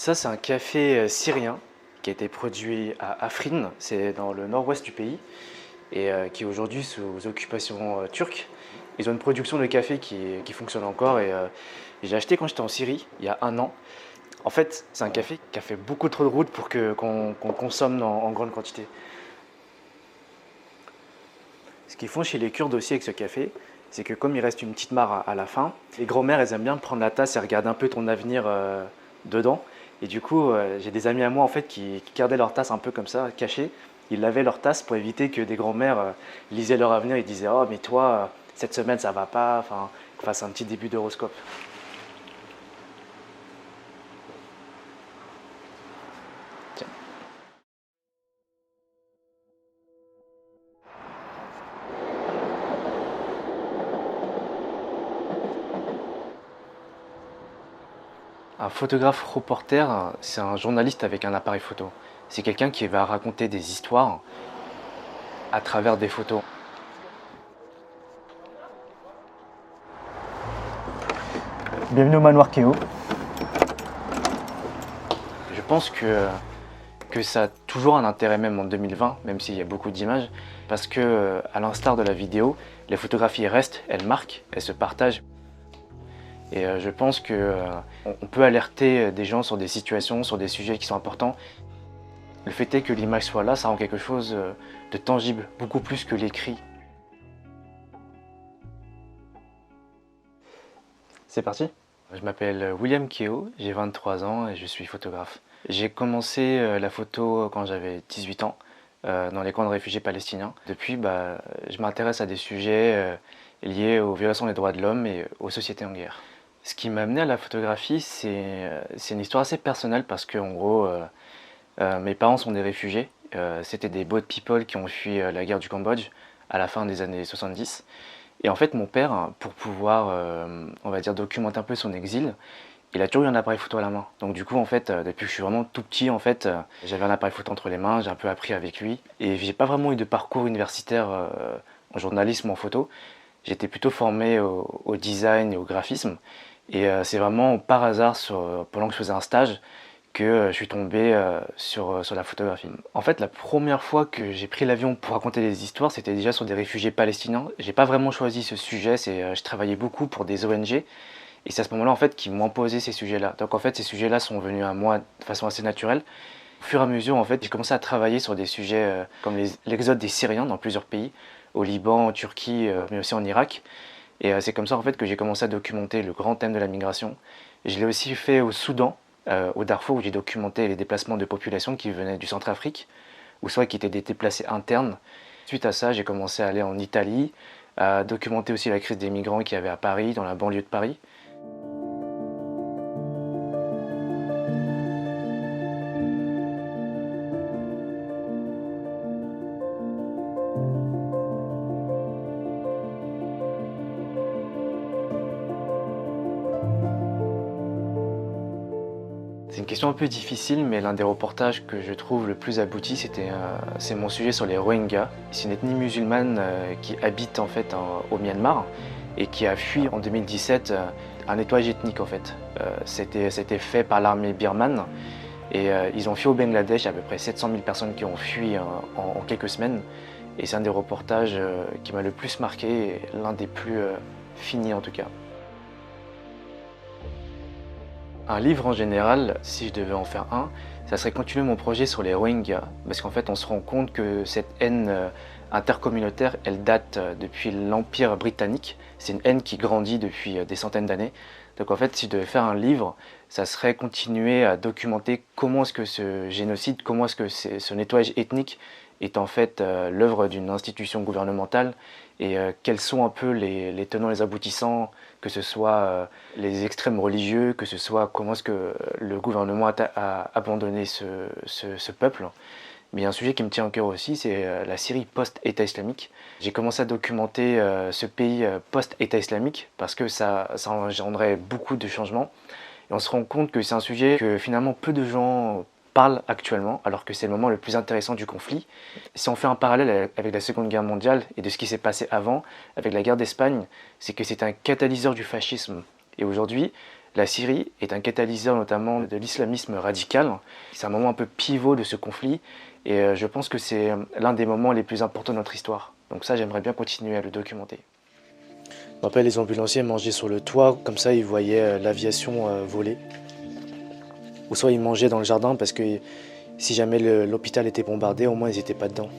Ça, c'est un café syrien qui a été produit à Afrin, c'est dans le nord-ouest du pays, et qui est aujourd'hui sous occupation turque. Ils ont une production de café qui fonctionne encore, et j'ai acheté quand j'étais en Syrie, il y a un an. En fait, c'est un café qui a fait beaucoup trop de route pour qu'on consomme en grande quantité. Ce qu'ils font chez les Kurdes aussi avec ce café, c'est que comme il reste une petite mare à la fin, les grands-mères, elles aiment bien prendre la tasse et regarder un peu ton avenir dedans. Et du coup, j'ai des amis à moi en fait qui gardaient leur tasse un peu comme ça, cachée. Ils lavaient leur tasse pour éviter que des grands-mères lisaient leur avenir et disaient «Oh mais toi, cette semaine ça va pas», enfin, qu'on fasse un petit début d'horoscope. Tiens. Un photographe reporter, c'est un journaliste avec un appareil photo. C'est quelqu'un qui va raconter des histoires à travers des photos. Bienvenue au manoir Keo. Je pense que ça a toujours un intérêt même en 2020, même s'il y a beaucoup d'images, parce que à l'instar de la vidéo, les photographies restent, elles marquent, elles se partagent. Et je pense qu'on peut alerter des gens sur des situations, sur des sujets qui sont importants. Le fait est que l'image soit là, ça rend quelque chose de tangible, beaucoup plus que l'écrit. C'est parti. Je m'appelle William Keo, j'ai 23 ans et je suis photographe. J'ai commencé la photo quand j'avais 18 ans, dans les camps de réfugiés palestiniens. Depuis, je m'intéresse à des sujets liés aux violations des droits de l'homme et aux sociétés en guerre. Ce qui m'a amené à la photographie, c'est une histoire assez personnelle parce que, en gros, mes parents sont des réfugiés. C'était des boat people qui ont fui la guerre du Cambodge à la fin des années 70. Et en fait, mon père, pour pouvoir, on va dire, documenter un peu son exil, il a toujours eu un appareil photo à la main. Donc du coup, en fait, depuis que je suis vraiment tout petit, en fait, j'avais un appareil photo entre les mains, j'ai un peu appris avec lui. Et j'ai pas vraiment eu de parcours universitaire en journalisme ou en photo. J'étais plutôt formé au design et au graphisme. Et c'est vraiment par hasard, pendant que je faisais un stage, que je suis tombé sur la photographie. En fait, la première fois que j'ai pris l'avion pour raconter des histoires, c'était déjà sur des réfugiés palestiniens. J'ai pas vraiment choisi ce sujet, je travaillais beaucoup pour des ONG, et c'est à ce moment-là en fait qu'ils m'ont imposé ces sujets-là. Donc en fait, ces sujets-là sont venus à moi de façon assez naturelle. Au fur et à mesure, en fait, j'ai commencé à travailler sur des sujets comme l'exode des Syriens dans plusieurs pays, au Liban, en Turquie, mais aussi en Irak. Et c'est comme ça en fait que j'ai commencé à documenter le grand thème de la migration. Je l'ai aussi fait au Soudan, au Darfour, où j'ai documenté les déplacements de populations qui venaient du Centrafrique, ou soit qui étaient des déplacés internes. Suite à ça, j'ai commencé à aller en Italie, à documenter aussi la crise des migrants qu'il y avait à Paris, dans la banlieue de Paris. C'est une question un peu difficile, mais l'un des reportages que je trouve le plus abouti, c'est mon sujet sur les Rohingyas. C'est une ethnie musulmane qui habite en fait au Myanmar et qui a fui en 2017 un nettoyage ethnique en fait. C'était fait par l'armée birmane et ils ont fui au Bangladesh. Il y a à peu près 700 000 personnes qui ont fui en quelques semaines. Et c'est un des reportages qui m'a le plus marqué, l'un des plus finis en tout cas. Un livre en général, si je devais en faire un, ça serait continuer mon projet sur les Rohingyas. Parce qu'en fait, on se rend compte que cette haine intercommunautaire, elle date depuis l'Empire britannique. C'est une haine qui grandit depuis des centaines d'années. Donc en fait, si je devais faire un livre, ça serait continuer à documenter comment est-ce que ce génocide, comment est-ce que ce nettoyage ethnique est en fait l'œuvre d'une institution gouvernementale et quels sont un peu les tenants et les aboutissants, que ce soit les extrêmes religieux, que ce soit comment est-ce que le gouvernement a abandonné ce peuple. Mais il y a un sujet qui me tient au cœur aussi, c'est la Syrie post-État islamique. J'ai commencé à documenter ce pays post-État islamique parce que ça engendrait beaucoup de changements. Et on se rend compte que c'est un sujet que finalement peu de gens parlent actuellement, alors que c'est le moment le plus intéressant du conflit. Si on fait un parallèle avec la Seconde Guerre mondiale et de ce qui s'est passé avant, avec la guerre d'Espagne, c'est que c'est un catalyseur du fascisme. Et aujourd'hui, La Syrie est un catalyseur notamment de l'islamisme radical. C'est un moment un peu pivot de ce conflit et je pense que c'est l'un des moments les plus importants de notre histoire. Donc ça, j'aimerais bien continuer à le documenter. Après, les ambulanciers mangeaient sur le toit, comme ça ils voyaient l'aviation voler. Ou soit ils mangeaient dans le jardin parce que si jamais l'hôpital était bombardé, au moins ils n'étaient pas dedans.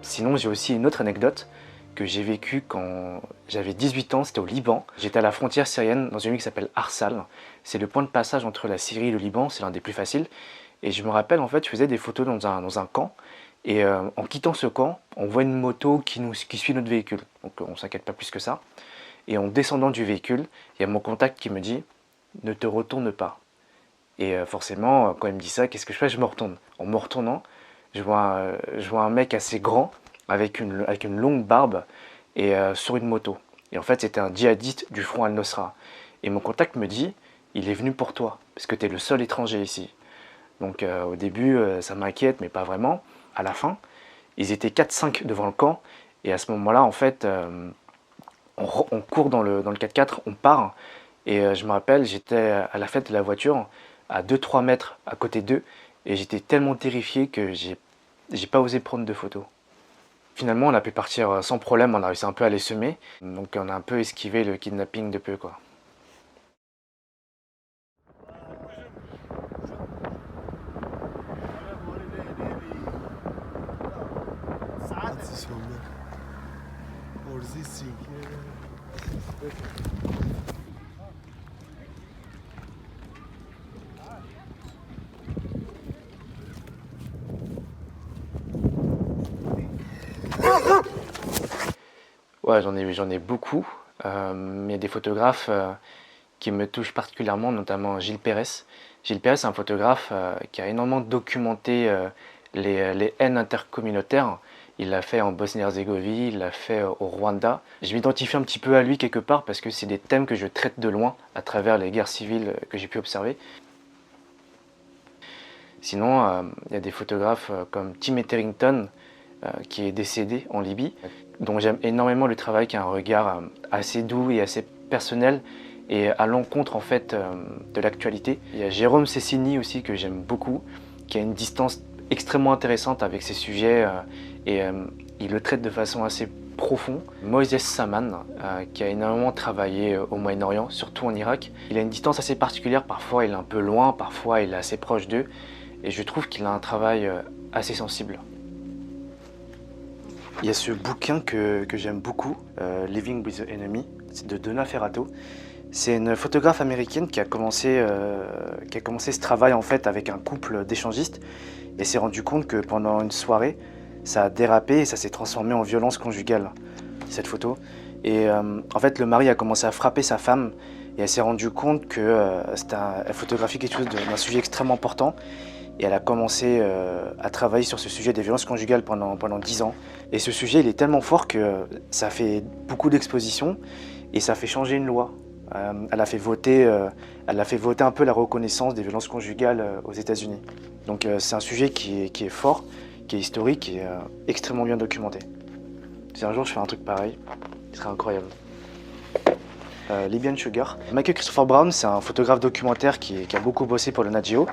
Sinon, j'ai aussi une autre anecdote que j'ai vécue quand j'avais 18 ans, c'était au Liban. J'étais à la frontière syrienne dans une ville qui s'appelle Arsal. C'est le point de passage entre la Syrie et le Liban, c'est l'un des plus faciles. Et je me rappelle, en fait, je faisais des photos dans un camp. Et en quittant ce camp, on voit une moto qui suit notre véhicule. Donc on ne s'inquiète pas plus que ça. Et en descendant du véhicule, il y a mon contact qui me dit « Ne te retourne pas ». Et forcément, quand il me dit ça, qu'est-ce que je fais? Je me retourne. En me retournant, je vois un mec assez grand, avec une longue barbe, et sur une moto. Et en fait, c'était un djihadiste du front Al-Nosra. Et mon contact me dit, il est venu pour toi, parce que tu es le seul étranger ici. Donc au début, ça m'inquiète, mais pas vraiment. À la fin, ils étaient 4-5 devant le camp, et à ce moment-là, en fait, on court dans le 4x4, on part, et je me rappelle, j'étais à la fête de la voiture, à 2-3 mètres à côté d'eux, et j'étais tellement terrifié que j'ai pas osé prendre de photos. Finalement, on a pu partir sans problème, on a réussi un peu à les semer, donc on a un peu esquivé le kidnapping de peu, quoi. Ouais, j'en ai beaucoup, mais il y a des photographes qui me touchent particulièrement, notamment Gilles Pérez. Gilles Pérez, c'est un photographe qui a énormément documenté les haines intercommunautaires. Il l'a fait en Bosnie-Herzégovine, il l'a fait au Rwanda. Je m'identifie un petit peu à lui quelque part parce que c'est des thèmes que je traite de loin à travers les guerres civiles que j'ai pu observer. Sinon, il y a des photographes comme Tim Etherington, qui est décédé en Libye, dont j'aime énormément le travail, qui a un regard assez doux et assez personnel et à l'encontre en fait de l'actualité. Il y a Jérôme Cessini aussi que j'aime beaucoup, qui a une distance extrêmement intéressante avec ces sujets et il le traite de façon assez profonde. Moïse Saman, qui a énormément travaillé au Moyen-Orient, surtout en Irak. Il a une distance assez particulière, parfois il est un peu loin, parfois il est assez proche d'eux et je trouve qu'il a un travail assez sensible. Il y a ce bouquin que j'aime beaucoup, Living with the Enemy, c'est de Donna Ferrato. C'est une photographe américaine qui a commencé ce travail en fait avec un couple d'échangistes et s'est rendu compte que pendant une soirée, ça a dérapé et ça s'est transformé en violence conjugale, cette photo. Et en fait, le mari a commencé à frapper sa femme et elle s'est rendue compte que elle photographiait quelque chose d'un sujet extrêmement important. Et elle a commencé à travailler sur ce sujet des violences conjugales pendant 10 ans. Et ce sujet, il est tellement fort que ça a fait beaucoup d'expositions et ça a fait changer une loi. Elle a fait voter un peu la reconnaissance des violences conjugales aux États-Unis. Donc c'est un sujet qui est fort, qui est historique et extrêmement bien documenté. Si un jour je fais un truc pareil, ce serait incroyable. Libyan Sugar. Michael Christopher Brown, c'est un photographe documentaire qui a beaucoup bossé pour le Nat Geo.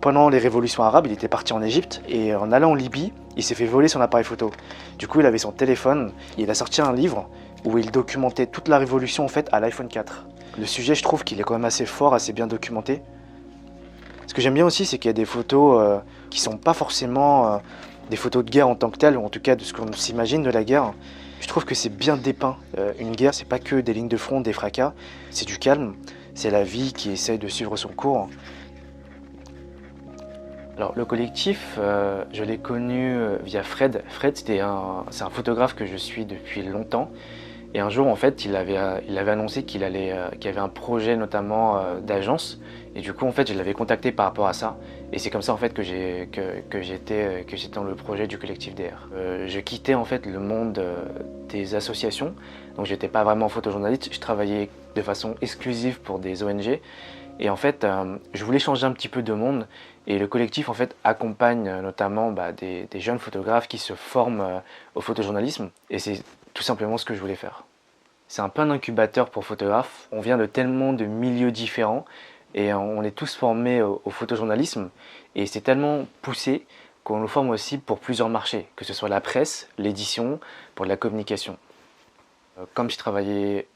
Pendant les révolutions arabes, il était parti en Égypte et en allant en Libye, il s'est fait voler son appareil photo. Du coup, il avait son téléphone et il a sorti un livre où il documentait toute la révolution en fait à l'iPhone 4. Le sujet, je trouve qu'il est quand même assez fort, assez bien documenté. Ce que j'aime bien aussi, c'est qu'il y a des photos qui sont pas forcément des photos de guerre en tant que telles, ou en tout cas de ce qu'on s'imagine de la guerre. Je trouve que c'est bien dépeint. Une guerre, c'est pas que des lignes de front, des fracas, c'est du calme, c'est la vie qui essaye de suivre son cours. Alors le collectif, je l'ai connu via Fred. Fred, c'est un photographe que je suis depuis longtemps Et un jour, en fait, il avait annoncé qu'il y avait un projet notamment d'agence. Et du coup, en fait, je l'avais contacté par rapport à ça. Et c'est comme ça, en fait, que j'étais dans le projet du collectif DR. Je quittais, en fait, le monde des associations. Donc, j'étais pas vraiment photojournaliste. Je travaillais de façon exclusive pour des ONG. Et en fait, je voulais changer un petit peu de monde. Et le collectif, en fait, accompagne notamment des jeunes photographes qui se forment au photojournalisme. Et c'est tout simplement ce que je voulais faire. C'est un peu un incubateur pour photographes. On vient de tellement de milieux différents et on est tous formés au photojournalisme. Et c'est tellement poussé qu'on nous forme aussi pour plusieurs marchés, que ce soit la presse, l'édition, pour la communication. Comme je travaillais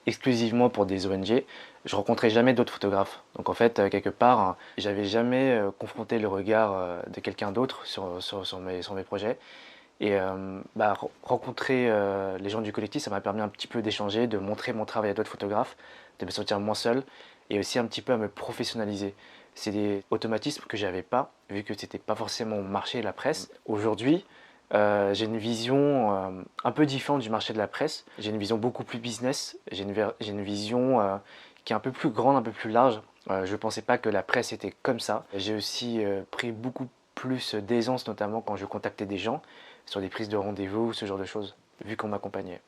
exclusivement pour des ONG, je rencontrais jamais d'autres photographes. Donc en fait, quelque part, j'avais jamais confronté le regard de quelqu'un d'autre sur mes projets. Et rencontrer les gens du collectif, ça m'a permis un petit peu d'échanger, de montrer mon travail à d'autres photographes, de me sentir moins seul et aussi un petit peu à me professionnaliser. C'est des automatismes que j'avais pas, vu que c'était pas forcément mon marché, la presse. Aujourd'hui, j'ai une vision un peu différente du marché de la presse. J'ai une vision beaucoup plus business. J'ai une vision qui est un peu plus grande, un peu plus large. Je ne pensais pas que la presse était comme ça. J'ai aussi pris beaucoup plus d'aisance, notamment quand je contactais des gens sur des prises de rendez-vous, ce genre de choses, vu qu'on m'accompagnait.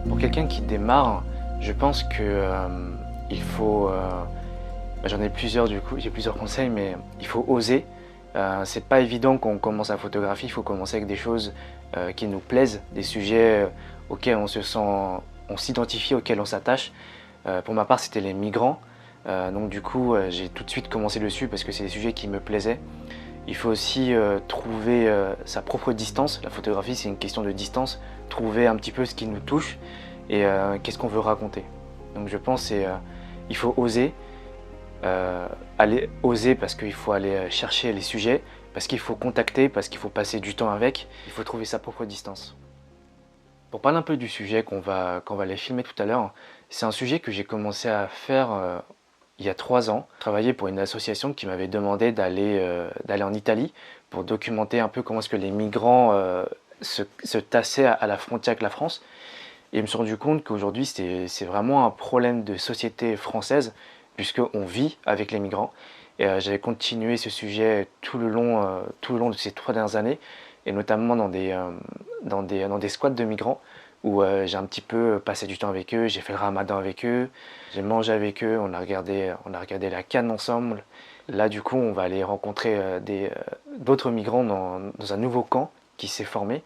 Pour quelqu'un qui démarre, je pense que il faut, j'en ai plusieurs du coup, j'ai plusieurs conseils, mais il faut oser. C'est pas évident quand on commence la photographie, il faut commencer avec des choses qui nous plaisent, des sujets auxquels on se sent, on s'identifie, auxquels on s'attache. Pour ma part, c'était les migrants. Donc du coup, j'ai tout de suite commencé dessus parce que c'est des sujets qui me plaisaient. Il faut aussi trouver sa propre distance. La photographie, c'est une question de distance. Trouver un petit peu ce qui nous touche et qu'est-ce qu'on veut raconter. Donc je pense qu'il faut oser. Oser parce qu'il faut aller chercher les sujets, parce qu'il faut contacter, parce qu'il faut passer du temps avec. Il faut trouver sa propre distance. Pour parler un peu du sujet qu'on va aller filmer tout à l'heure, c'est un sujet que j'ai commencé à faire il y a 3 ans. Je travaillais pour une association qui m'avait demandé d'aller en Italie pour documenter un peu comment est-ce que les migrants se tassaient à la frontière avec la France. Et je me suis rendu compte qu'aujourd'hui c'est vraiment un problème de société française puisqu'on vit avec les migrants. Et j'avais continué ce sujet tout le long de ces 3 dernières années, et notamment dans des squats de migrants, où j'ai un petit peu passé du temps avec eux, j'ai fait le ramadan avec eux, j'ai mangé avec eux, on a regardé la Cannes ensemble. Là du coup on va aller rencontrer d'autres migrants dans un nouveau camp qui s'est formé,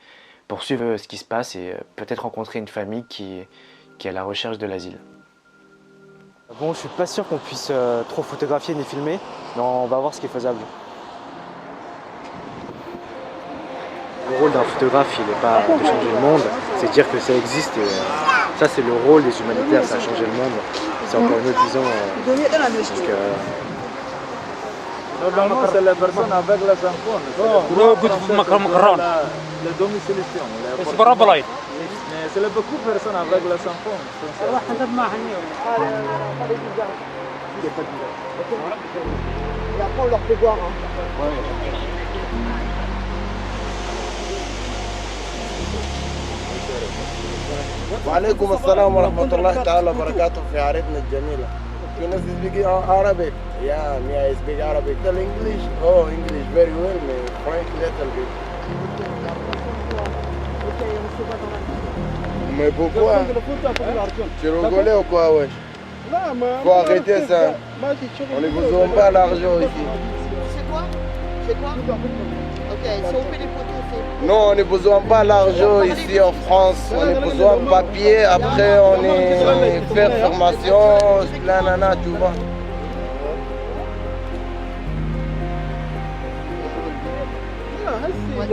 pour suivre ce qui se passe et peut-être rencontrer une famille qui est à la recherche de l'asile. Bon, je suis pas sûr qu'on puisse trop photographier ni filmer, mais on va voir ce qui est faisable. Le rôle d'un photographe, il n'est pas de changer le monde, c'est dire que ça existe et ça c'est le rôle des humanitaires, ça a changé le monde. C'est encore une autre vision. Normalement, c'est la personne avec la tampon. La domiciliation. Mais c'est beaucoup de personnes avec la tampon. Et après, on leur fait boire. وعليكم السلام ورحمة الله تعالى وبركاته في عريضنا الجميلة. في ناس speak Arabic. Yeah, me I speak Arabic. Tell English. Oh, English very well, me. French little bit. Mais pourquoi? Tu rigolais ou quoi, wesh? Faut arrêter ça. On ne vous donne pas l'argent ici. C'est quoi? Ok, si on fait des photos Nous, on n'a besoin pas d'argent ici en France. On a besoin de papier. Après, on est faire formation, nanana, tu vois.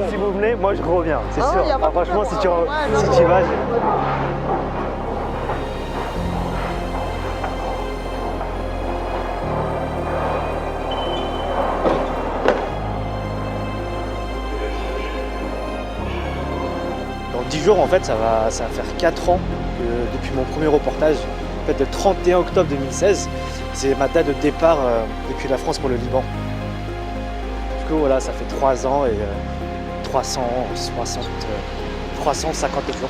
Si vous venez, moi je reviens, c'est Ah, sûr. y a pas de Franchement, si tu, problème. Ouais, si non, tu y vas, Dans 10 jours, en fait, ça va faire 4 ans depuis mon premier reportage, en fait, le 31 octobre 2016. C'est ma date de départ depuis la France pour le Liban. Du coup, voilà, ça fait 3 ans et 350 jours.